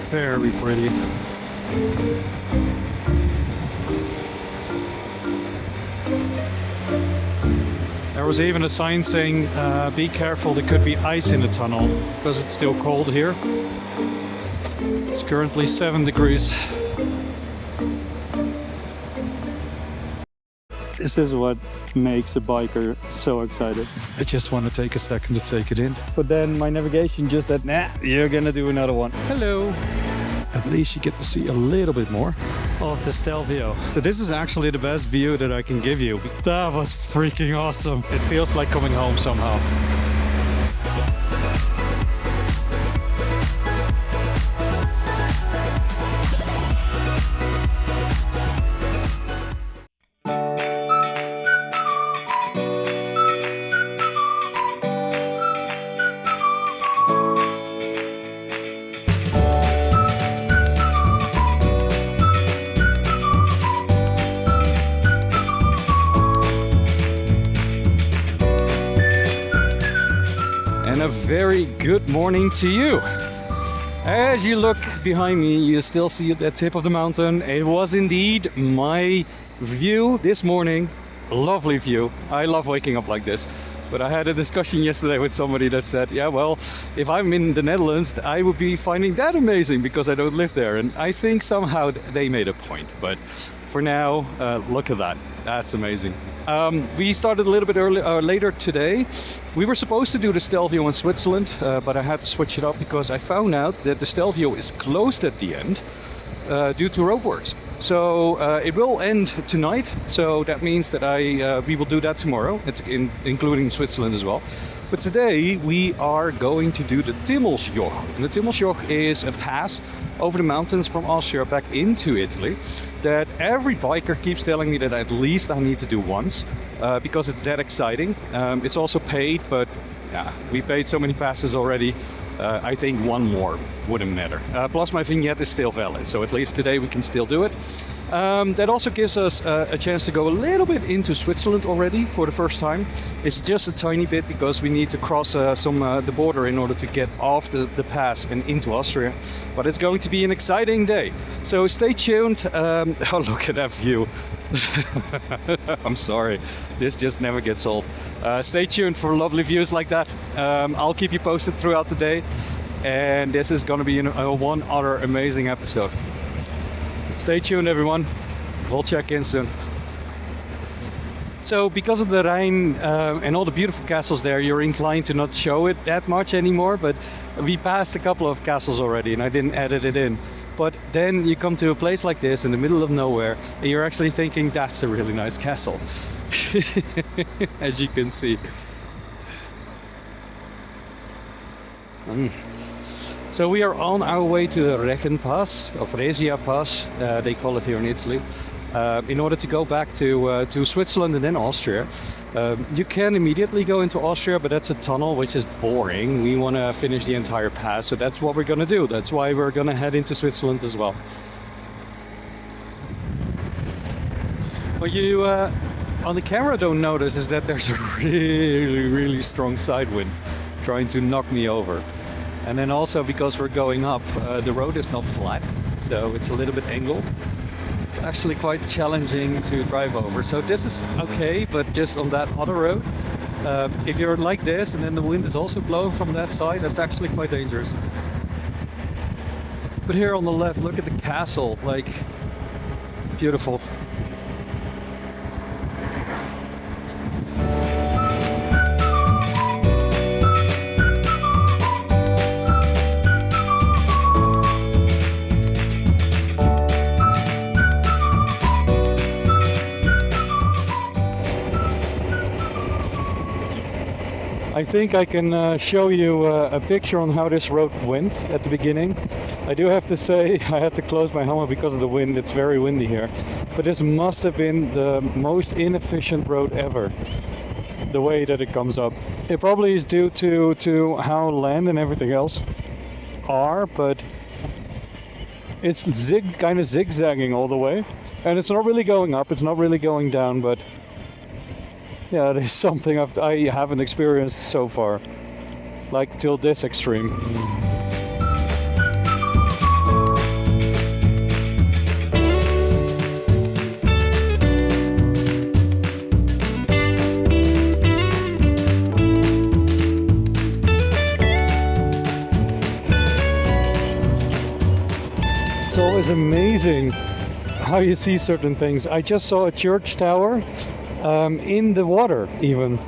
very pretty. There was even a sign saying, be careful, there could be ice in the tunnel, because it's still cold here. It's currently 7 degrees. This is what makes a biker so excited. I just want to take a second to take it in. But then my navigation just said, nah, you're gonna do another one. Hello. At least you get to see a little bit more of the Stelvio. So this is actually the best view that I can give you. That was freaking awesome. It feels like coming home somehow. And a very good morning to you. As you look behind me, you still see the tip of the mountain. It was indeed my view this morning. Lovely view. I love waking up like this. But I had a discussion yesterday with somebody that said, yeah, well, if I'm in the Netherlands, I would be finding that amazing because I don't live there. And I think somehow they made a point. But for now, look at that. That's amazing. We started a little bit later today. We were supposed to do the Stelvio in Switzerland, but I had to switch it up because I found out that the Stelvio is closed at the end due to roadworks. So it will end tonight. So that means that we will do that tomorrow, including Switzerland as well. But today we are going to do the Timmelsjoch. And the Timmelsjoch is a pass over the mountains from Austria back into Italy that every biker keeps telling me that at least I need to do once because it's that exciting. It's also paid, but yeah, we paid so many passes already. I think one more wouldn't matter. Plus my vignette is still valid, so at least today we can still do it. That also gives us a chance to go a little bit into Switzerland already for the first time. It's just a tiny bit because we need to cross the border in order to get off the pass and into Austria. But it's going to be an exciting day. So stay tuned. Oh, look at that view. I'm sorry, this just never gets old. Stay tuned for lovely views like that. I'll keep you posted throughout the day. And this is going to be one other amazing episode. Stay tuned, everyone. We'll check in soon. So because of the Rhine and all the beautiful castles there, you're inclined to not show it that much anymore, but we passed a couple of castles already and I didn't edit it in. But then you come to a place like this in the middle of nowhere and you're actually thinking that's a really nice castle. As you can see. So we are on our way to the Reschen Pass, or Reschen Pass, they call it here in Italy, in order to go back to Switzerland and then Austria. You can immediately go into Austria, but that's a tunnel, which is boring. We want to finish the entire pass, so that's what we're going to do. That's why we're going to head into Switzerland as well. What you on the camera don't notice is that there's a really strong side wind trying to knock me over. And then also because we're going up, the road is not flat, so it's a little bit angled. It's actually quite challenging to drive over. So this is okay, but just on that other road, if you're like this and then the wind is also blowing from that side, that's actually quite dangerous. But here on the left, look at the castle, like, beautiful. I think I can show you a picture on how this road went at the beginning. I do have to say I had to close my helmet because of the wind. It's very windy here. But this must have been the most inefficient road ever, the way that it comes up. It probably is due to how land and everything else are, but it's kind of zigzagging all the way. And it's not really going up, it's not really going down, but yeah, it is something I haven't experienced so far, like till this extreme. is amazing how you see certain things. I just saw a church tower in the water, even.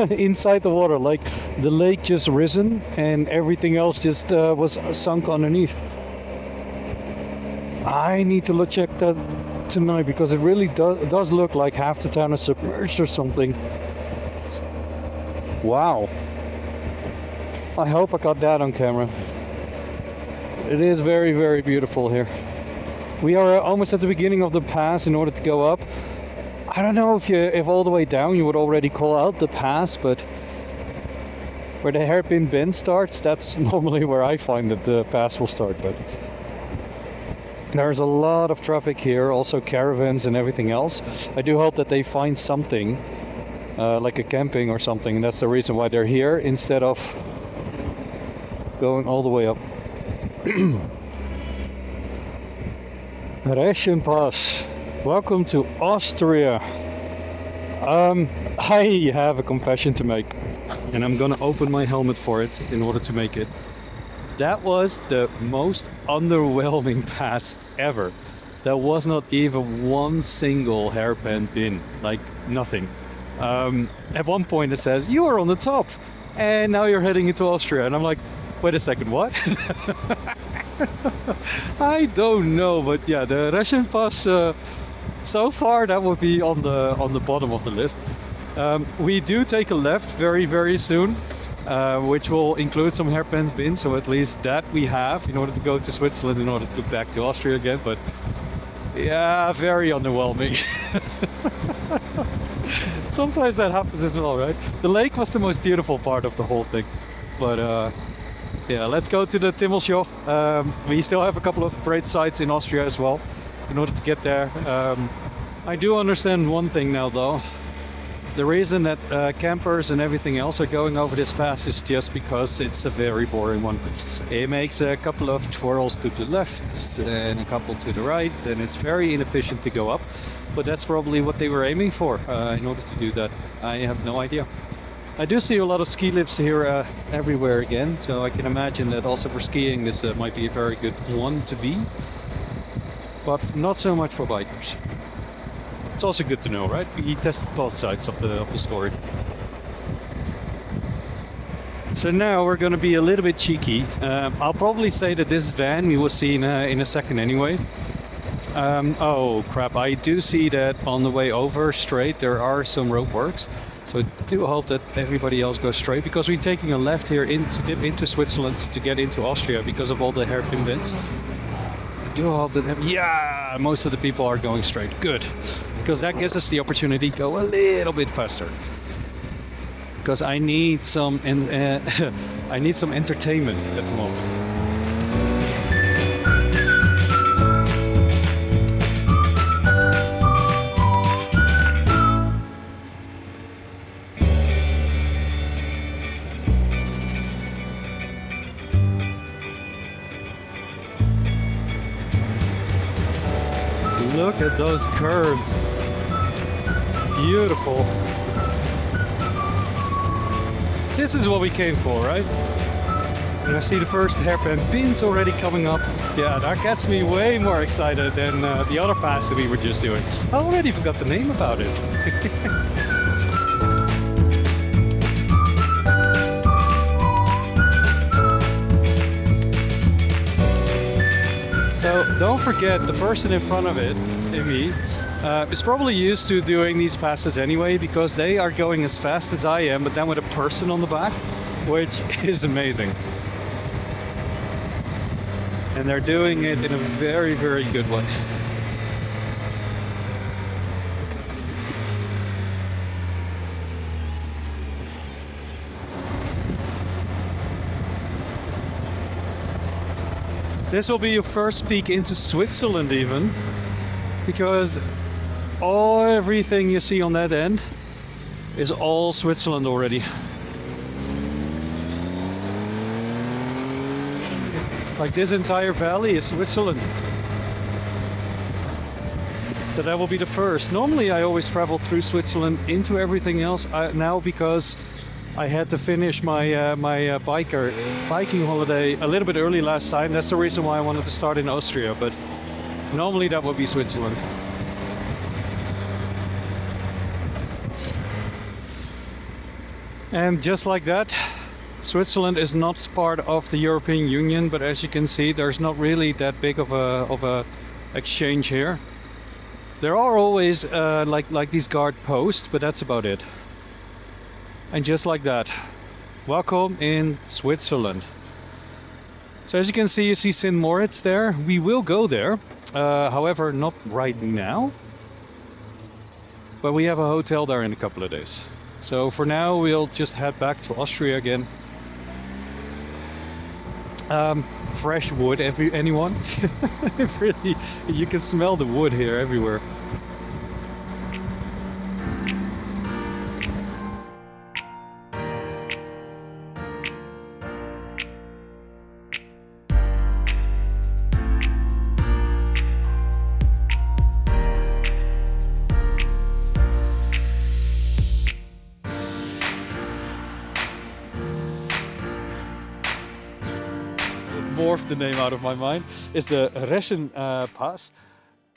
Inside the water, like the lake just risen and everything else just was sunk underneath. I need to check that tonight because it really does look like half the town is submerged or something. Wow. I hope I got that on camera. It is very, very beautiful here. We are almost at the beginning of the pass in order to go up. I don't know if all the way down you would already call out the pass, but where the hairpin bend starts, that's normally where I find that the pass will start. But there's a lot of traffic here, also caravans and everything else. I do hope that they find something like a camping or something, and that's the reason why they're here instead of going all the way up. Reschen. Welcome to Austria. I have a confession to make, and I'm gonna open my helmet for it in order to make it. That was the most underwhelming pass ever. There was not even one single hairpin pin, like nothing. At one point it says, you are on the top, and now you're heading into Austria. And I'm like, wait a second, what? I don't know, but yeah, the Jaufenpass, so far that would be on the bottom of the list. We do take a left very, very soon, which will include some hairpin pins, so at least that we have in order to go to Switzerland, in order to go back to Austria again. But yeah, very underwhelming. Sometimes that happens as well, right? The lake was the most beautiful part of the whole thing, but yeah, let's go to the Timmelsjoch. We still have a couple of great sites in Austria as well in order to get there. I do understand one thing now though. The reason that campers and everything else are going over this pass is just because it's a very boring one. It makes a couple of twirls to the left and a couple to the right, and it's very inefficient to go up. But that's probably what they were aiming for in order to do that. I have no idea. I do see a lot of ski lifts here everywhere again, so I can imagine that also for skiing this might be a very good one to be, but not so much for bikers. It's also good to know, right? We tested both sides of the story. So now we're going to be a little bit cheeky. I'll probably say that this van we will see in a second anyway. Oh crap, I do see that on the way over straight there are some road works. So I do hope that everybody else goes straight, because we're taking a left here into Switzerland to get into Austria because of all the hairpin bends. I do hope that, yeah, most of the people are going straight. Good, because that gives us the opportunity to go a little bit faster. Because I need some I need some entertainment at the moment. Look at those curves. Beautiful. This is what we came for, right? And I see the first hairpin pins already coming up. Yeah, that gets me way more excited than the other pass that we were just doing. I already forgot the name about it. So don't forget, the person in front of it, me, is probably used to doing these passes anyway, because they are going as fast as I am, but then with a person on the back, which is amazing. And they're doing it in a very, very good way. This will be your first peek into Switzerland even, because everything you see on that end is all Switzerland already. Like this entire valley is Switzerland. So that will be the first. Normally I always travel through Switzerland into everything else now, because I had to finish my biking holiday a little bit early last time. That's the reason why I wanted to start in Austria, but normally that would be Switzerland. And just like that, Switzerland is not part of the European Union, but as you can see, there's not really that big of a exchange here. There are always like these guard posts, but that's about it. And just like that, welcome in Switzerland. So as you can see, you see St. Moritz there. We will go there, however, not right now. But we have a hotel there in a couple of days. So for now, we'll just head back to Austria again. Fresh wood, anyone? Really, you can smell the wood here everywhere. Morphed the name out of my mind. Is the Reschen pass.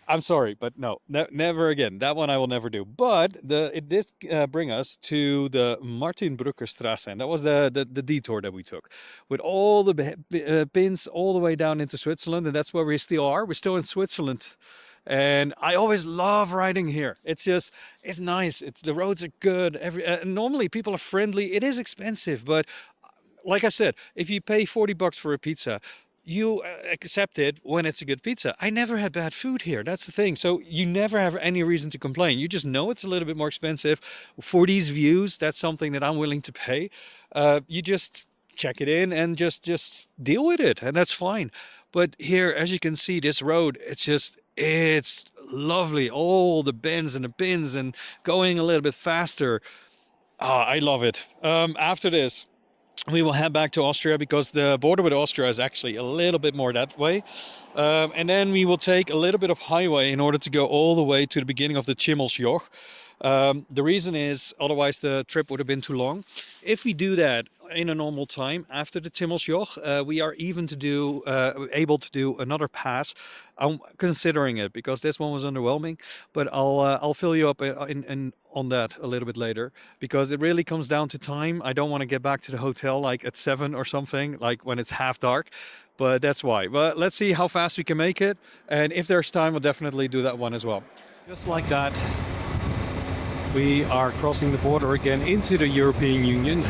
I'm sorry, but no, never again. That one I will never do. But it did bring us to the Martinbrückerstraße, and that was the detour that we took, with all the pins all the way down into Switzerland, and that's where we still are. We're still in Switzerland, and I always love riding here. It's nice. The roads are good. Normally people are friendly. It is expensive, but like I said, if you pay $40 for a pizza, you accept it when it's a good pizza. I never had bad food here. That's the thing. So you never have any reason to complain. You just know it's a little bit more expensive. For these views, that's something that I'm willing to pay. You just check it in and just deal with it, and that's fine. But here, as you can see, this road, it's lovely. All the bends and the pins and going a little bit faster. Oh, I love it. After this, we will head back to Austria because the border with Austria is actually a little bit more that way. And then we will take a little bit of highway in order to go all the way to the beginning of the Timmelsjoch. The reason is otherwise the trip would have been too long. If we do that in a normal time after the Timmelsjoch, we are even able to do another pass. I'm considering it because this one was underwhelming, but I'll fill you up on that a little bit later because it really comes down to time. I don't want to get back to the hotel like at 7 or something, like when it's half dark. But that's why. But let's see how fast we can make it, and if there's time, we'll definitely do that one as well. Just like that, we are crossing the border again into the European Union,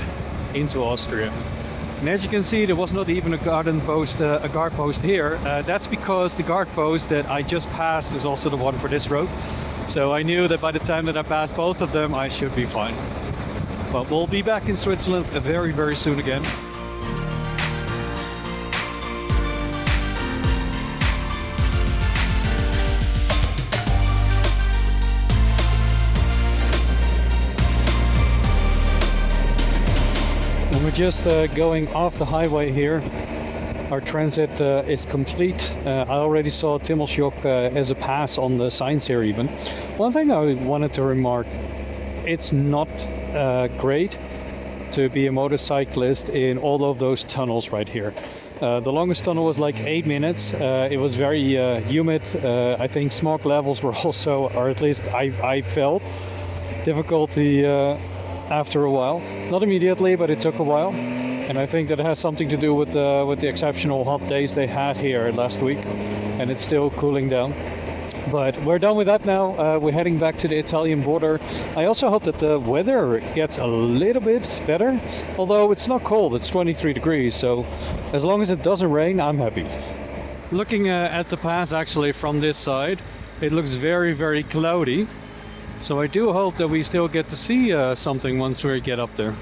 into Austria. And as you can see, there was not even a guard post here. That's because the guard post that I just passed is also the one for this road. So I knew that by the time that I passed both of them, I should be fine. But we'll be back in Switzerland very, very soon again. We're just going off the highway here. Our transit is complete. I already saw Timmelsjoch as a pass on the signs here even. One thing I wanted to remark, it's not great to be a motorcyclist in all of those tunnels right here. The longest tunnel was like 8 minutes. It was very humid. I think smog levels were also, or at least I felt, difficulty after a while. Not immediately, but it took a while. And I think that has something to do with the exceptional hot days they had here last week. And it's still cooling down. But we're done with that now. We're heading back to the Italian border. I also hope that the weather gets a little bit better. Although it's not cold, it's 23 degrees. So as long as it doesn't rain, I'm happy. Looking at the pass actually from this side, it looks very, very cloudy. So I do hope that we still get to see something once we get up there.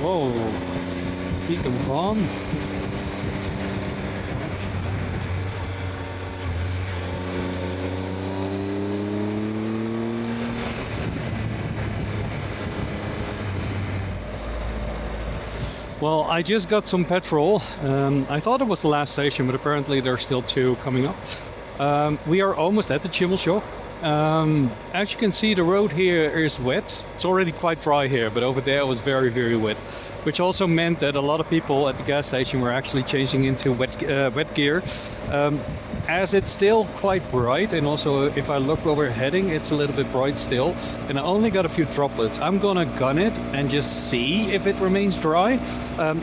Whoa, keep them calm. Well, I just got some petrol. I thought it was the last station, but apparently there's still 2 coming up. We are almost at the Timmelsjoch. As you can see, the road here is wet. It's already quite dry here, but over there it was very, very wet. Which also meant that a lot of people at the gas station were actually changing into wet gear. As it's still quite bright, and also if I look where we're heading, it's a little bit bright still, and I only got a few droplets. I'm gonna gun it and just see if it remains dry.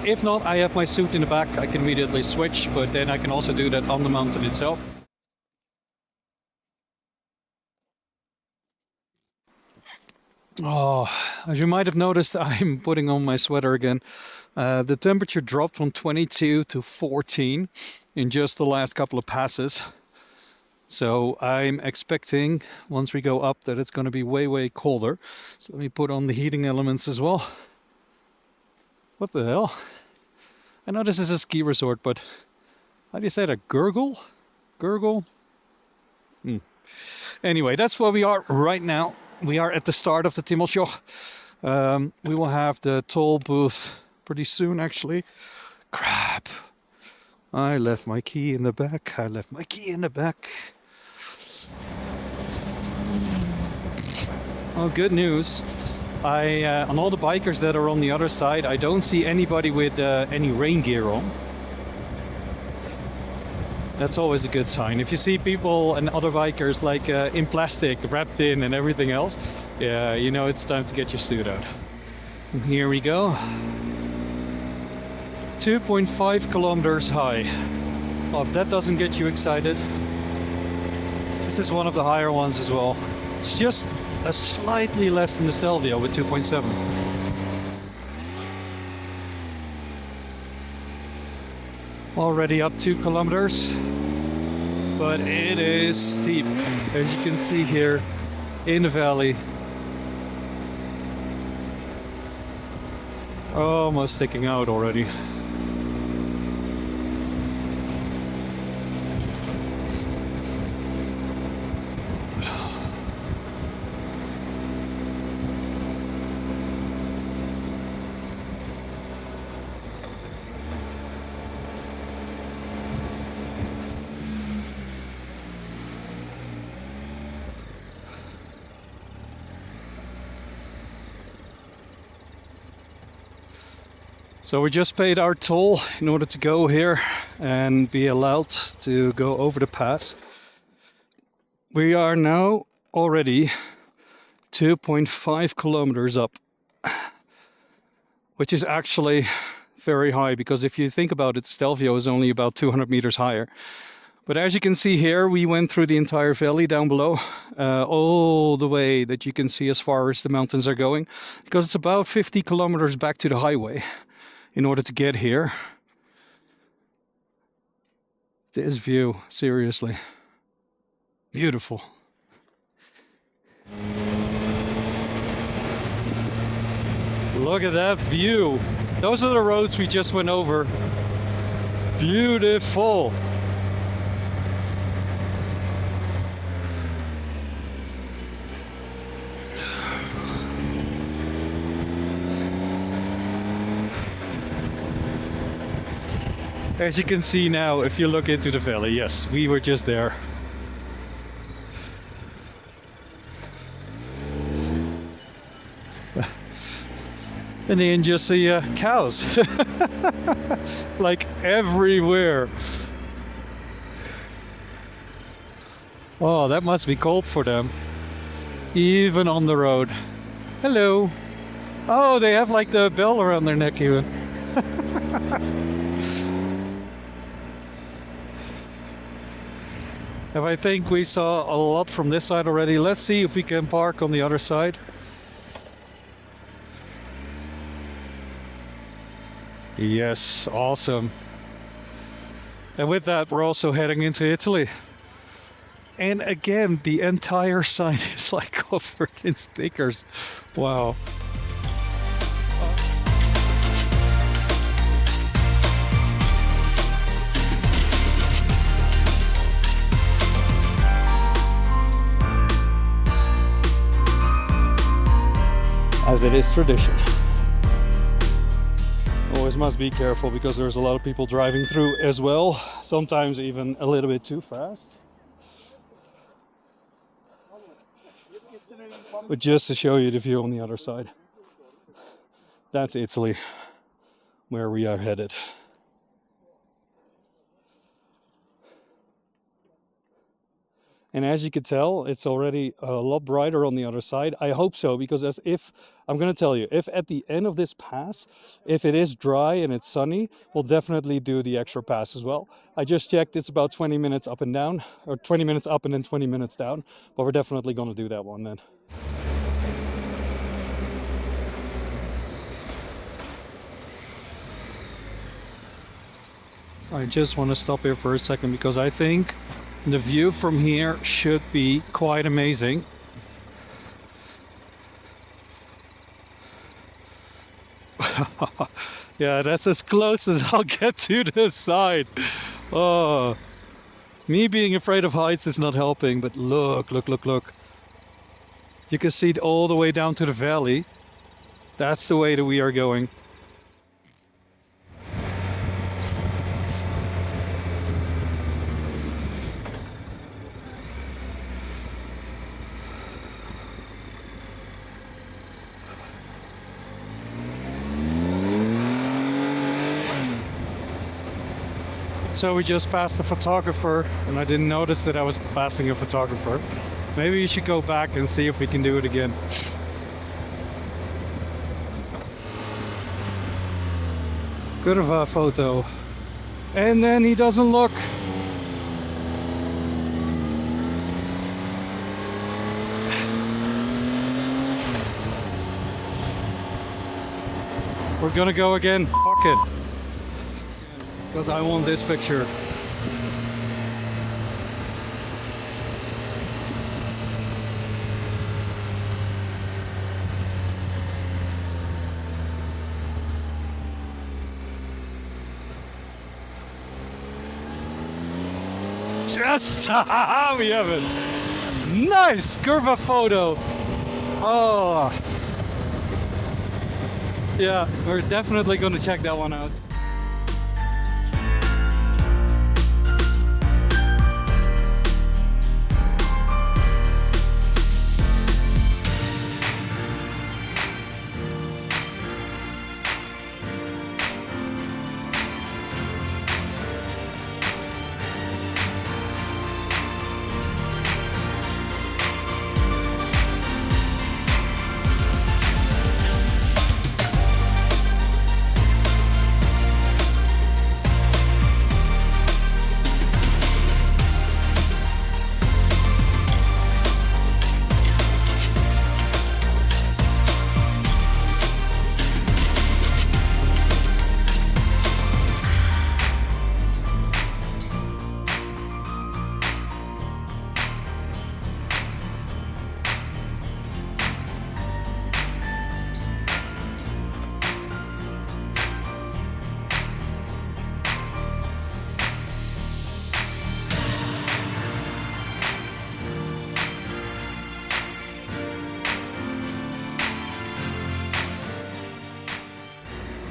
If not, I have my suit in the back. I can immediately switch, but then I can also do that on the mountain itself. Oh, as you might have noticed, I'm putting on my sweater again. The temperature dropped from 22 to 14 in just the last couple of passes. So I'm expecting, once we go up, that it's going to be way, way colder. So let me put on the heating elements as well. What the hell? I know this is a ski resort, but how do you say that? Gurgle? Gurgle? Anyway, that's where we are right now. We are at the start of the Timmelsjoch. We will have the toll booth pretty soon, actually. Crap. I left my key in the back. Oh, good news. On all the bikers that are on the other side, I don't see anybody with any rain gear on. That's always a good sign. If you see people and other bikers like in plastic, wrapped in and everything else, yeah, you know it's time to get your suit out. And here we go. 2.5 kilometers high. Well, if that doesn't get you excited, this is one of the higher ones as well. It's just a slightly less than the Stelvio with 2.7. Already up 2 kilometers, but it is steep, as you can see here in the valley. Almost sticking out already. So we just paid our toll in order to go here and be allowed to go over the pass. We are now already 2.5 kilometers up, which is actually very high, because if you think about it, Stelvio is only about 200 meters higher. But as you can see here, we went through the entire valley down below, all the way that you can see as far as the mountains are going, because it's about 50 kilometers back to the highway in order to get here. This view, seriously, beautiful. Look at that view. Those are the roads we just went over. Beautiful. As you can see now, if you look into the valley, yes, we were just there. And then just see cows, like everywhere. Oh, that must be cold for them, even on the road. Hello. Oh, they have like the bell around their neck even. And I think we saw a lot from this side already. Let's see if we can park on the other side. Yes, awesome. And with that, we're also heading into Italy. And again, the entire sign is like covered in stickers. Wow. As it is tradition. Always must be careful, because there's a lot of people driving through as well, sometimes even a little bit too fast. But just to show you the view on the other side. That's Italy, where we are headed. And as you can tell, it's already a lot brighter on the other side. I hope so, because I'm going to tell you, if at the end of this pass, if it is dry and it's sunny, we'll definitely do the extra pass as well. I just checked, it's about 20 minutes up and down, or 20 minutes up and then 20 minutes down. But we're definitely going to do that one then. I just want to stop here for a second because I think the view from here should be quite amazing. Yeah, that's as close as I'll get to the side. Oh, me being afraid of heights is not helping, but look. You can see it all the way down to the valley. That's the way that we are going. So we just passed a photographer, and I didn't notice that I was passing a photographer. Maybe we should go back and see if we can do it again. Good of a photo. And then he doesn't look. We're gonna go again. Fuck it. Because I want this picture. Yes! We have it! Nice! Curva photo! Oh! Yeah, we're definitely gonna check that one out.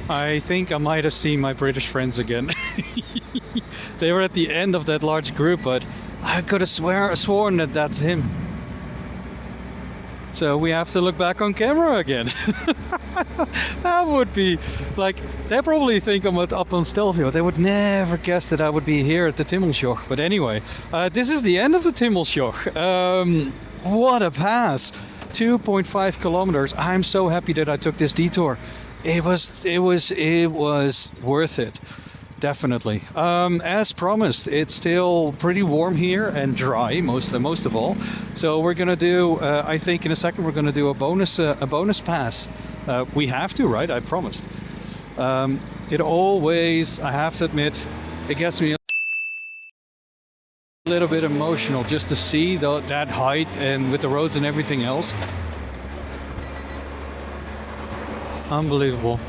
I think I might have seen my British friends again. They were at the end of that large group, but I could have sworn that that's him. So we have to look back on camera again. That would be like, they probably think I'm up on Stelvio. They would never guess that I would be here at the Timmelsjoch. But anyway, this is the end of the Timmelsjoch. What a pass! 2.5 kilometers. I'm so happy that I took this detour. It was worth it, definitely. As promised, it's still pretty warm here and dry, most of all. So we're gonna do. I think in a second we're gonna do a bonus pass. We have to, right? I promised. It always, I have to admit, it gets me a little bit emotional just to see that height and with the roads and everything else. Unbelievable.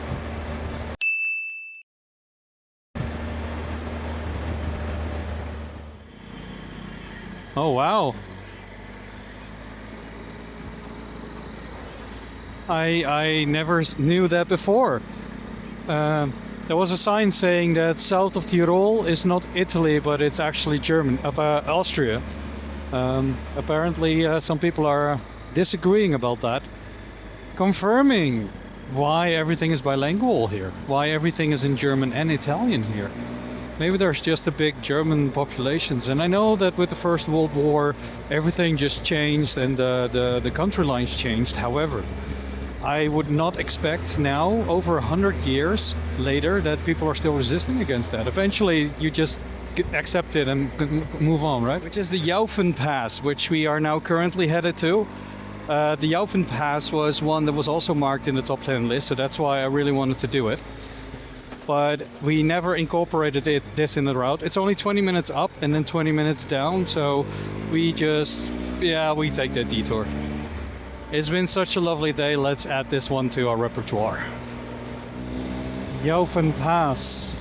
Oh wow. I never knew that before. There was a sign saying that south of Tyrol is not Italy, but it's actually Austria. Apparently some people are disagreeing about that, confirming why everything is bilingual here, why everything is in German and Italian here. Maybe there's just a big German populations, and I know that with the First World War everything just changed and the country lines changed. However, I would not expect now, over 100 years later, that people are still resisting against that. Eventually you just accept it and move on, right? Which is the Jaufenpass, which we are now currently headed to. The Jaufenpass was one that was also marked in the top 10 list, so that's why I really wanted to do it. But we never incorporated this in the route. It's only 20 minutes up and then 20 minutes down, so we take that detour. It's been such a lovely day, let's add this one to our repertoire. Jaufenpass.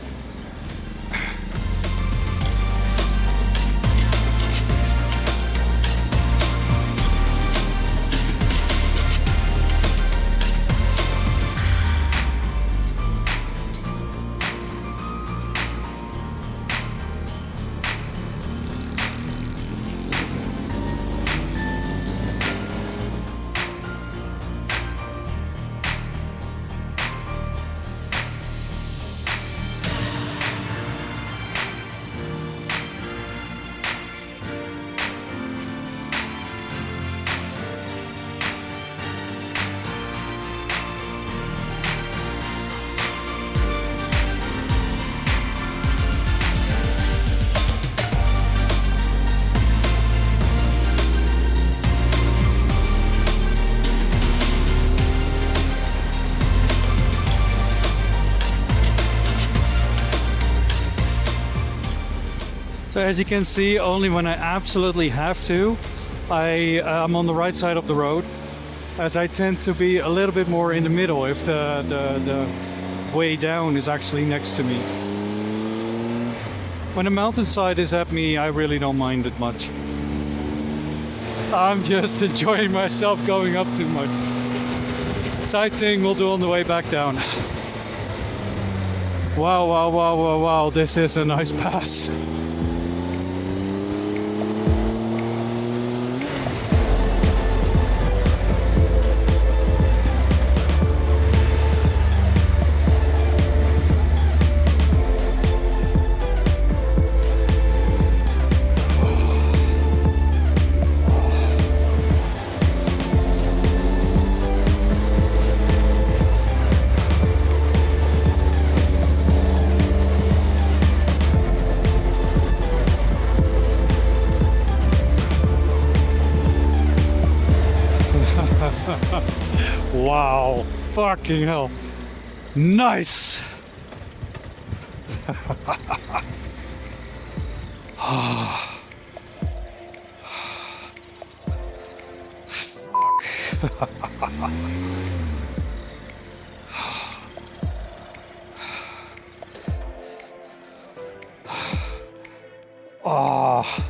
So as you can see, only when I absolutely have to, I'm on the right side of the road, as I tend to be a little bit more in the middle if the way down is actually next to me. When the mountainside is at me, I really don't mind it much. I'm just enjoying myself going up too much. Sightseeing we'll do on the way back down. Wow, wow, wow, wow, wow, this is a nice pass. Wow, fucking hell. Nice. Fuck. Oh.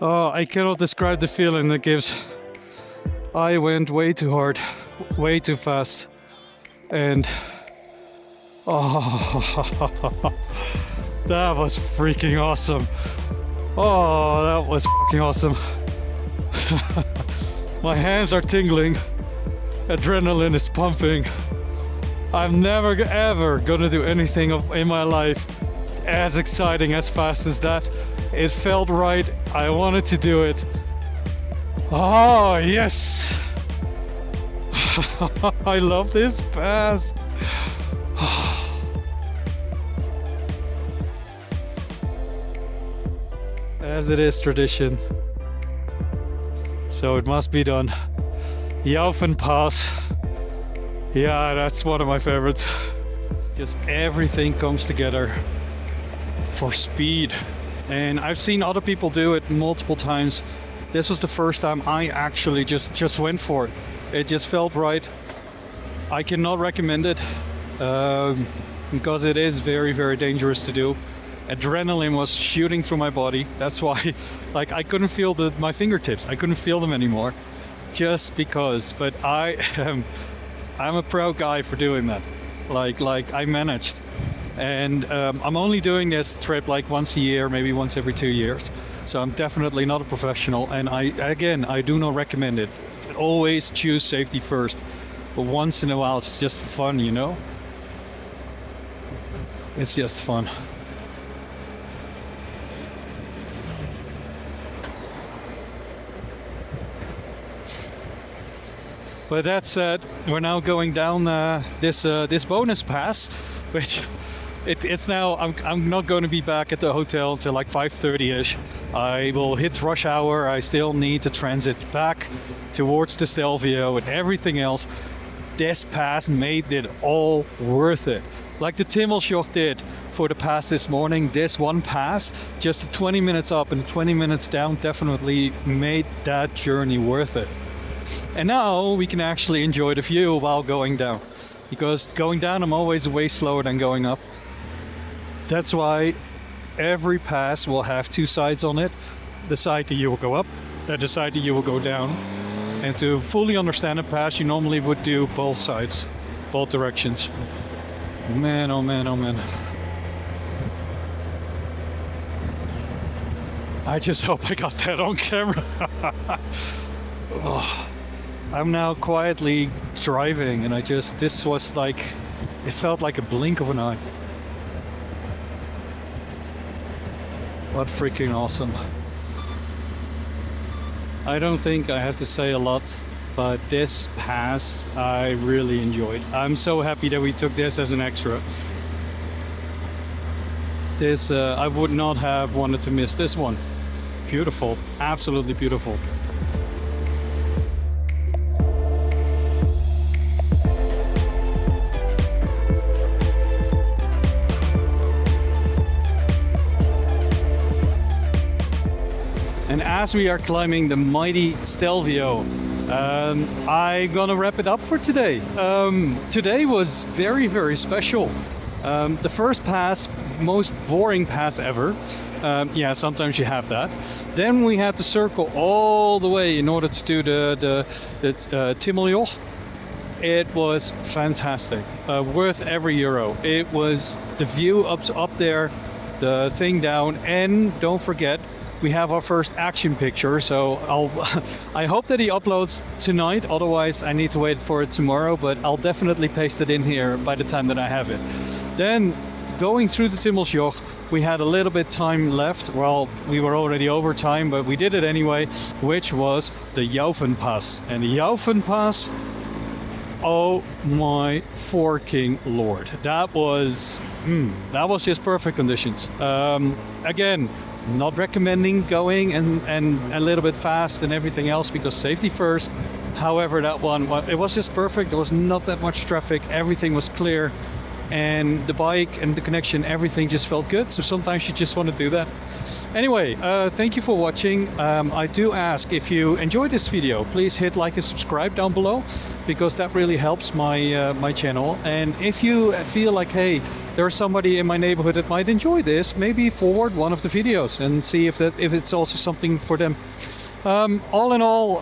Oh, I cannot describe the feeling that gives. I went way too hard, way too fast, and oh, that was freaking awesome. Oh, that was fucking awesome. My hands are tingling, adrenaline is pumping. I'm never ever gonna do anything in my life as exciting, as fast as that. It felt right, I wanted to do it. Oh, yes! I love this pass. As it is tradition. So it must be done. Jaufenpass. Yeah, that's one of my favorites. Just everything comes together for speed. And I've seen other people do it multiple times. This was the first time I actually just went for it. It just felt right. I cannot recommend it because it is very, very dangerous to do. Adrenaline was shooting through my body. That's why, like, I couldn't feel my fingertips. I couldn't feel them anymore, just because. But I'm a proud guy for doing that. Like I managed, and I'm only doing this trip like once a year, maybe once every 2 years. So I'm definitely not a professional, and I do not recommend it. Always choose safety first, but once in a while it's just fun, you know? It's just fun. But that said, we're now going down this bonus pass, which it's now. I'm not going to be back at the hotel until like 5:30ish. I will hit rush hour. I still need to transit back towards the Stelvio and everything else. This pass made it all worth it. Like the Timmelsjoch did for the pass this morning, this one pass, just the 20 minutes up and 20 minutes down, definitely made that journey worth it. And now we can actually enjoy the view while going down, because going down I'm always way slower than going up. That's why every pass will have two sides on it. The side that you will go up and the side that you will go down. And to fully understand a pass, you normally would do both sides, both directions. Man, oh man, oh man. I just hope I got that on camera. Oh, I'm now quietly driving, and this was like, it felt like a blink of an eye. What freaking awesome. I don't think I have to say a lot, but this pass I really enjoyed. I'm so happy that we took this as an extra. This, I would not have wanted to miss this one. Beautiful, absolutely beautiful. And as we are climbing the mighty Stelvio, I'm gonna wrap it up for today. Today was very, very special. The first pass, most boring pass ever. Yeah, sometimes you have that. Then we had to circle all the way in order to do the Timmelsjoch. It was fantastic, worth every euro. It was the view up there, the thing down, and don't forget, we have our first action picture. So I hope that he uploads tonight. Otherwise, I need to wait for it tomorrow. But I'll definitely paste it in here by the time that I have it. Then, going through the Timmelsjoch, we had a little bit time left. Well, we were already over time, but we did it anyway, which was the Jaufenpass. And the Jaufenpass, oh my forking lord. That was just perfect conditions. Again, not recommending going and a little bit fast and everything else, because safety first. However, that one, it was just perfect. There was not that much traffic. Everything was clear. And the bike and the connection, everything just felt good. So sometimes you just want to do that. Anyway, thank you for watching. I do ask, if you enjoyed this video, please hit like and subscribe down below, because that really helps my my channel. And if you feel like, hey, there's somebody in my neighborhood that might enjoy this, maybe forward one of the videos and see if it's also something for them. All in all,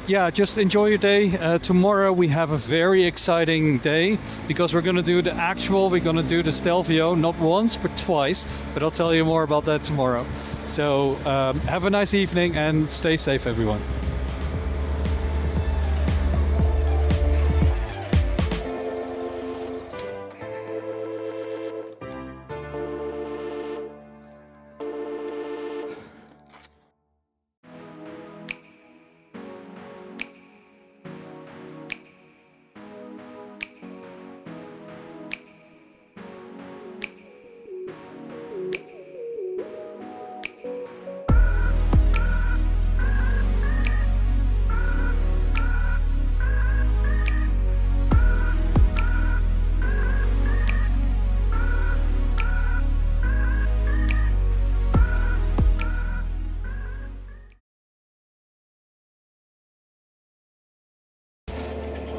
yeah, just enjoy your day. Tomorrow we have a very exciting day, because we're going to do we're going to do the Stelvio, not once, but twice. But I'll tell you more about that tomorrow. So have a nice evening and stay safe, everyone.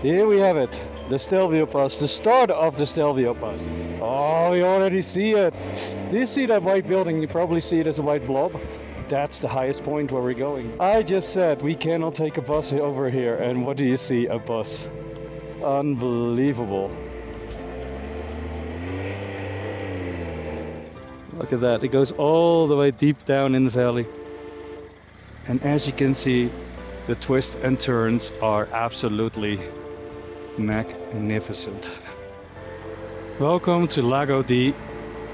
Here we have it, the Stelvio Pass, the start of the Stelvio Pass. Oh, you already see it. Do you see that white building? You probably see it as a white blob. That's the highest point where we're going. I just said we cannot take a bus over here, and what do you see? A bus. Unbelievable. Look at that, it goes all the way deep down in the valley. And as you can see, the twists and turns are absolutely magnificent. Welcome to Lago di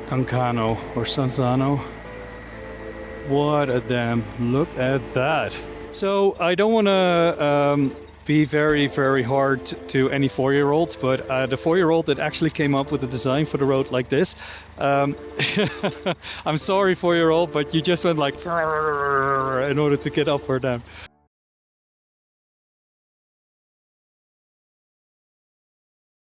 Cancano or Sanzano. What a dam, look at that. So I don't want to be very hard to any 4-year-old, but the 4-year-old that actually came up with the design for the road like this, I'm sorry 4-year-old, but you just went like in order to get up for them.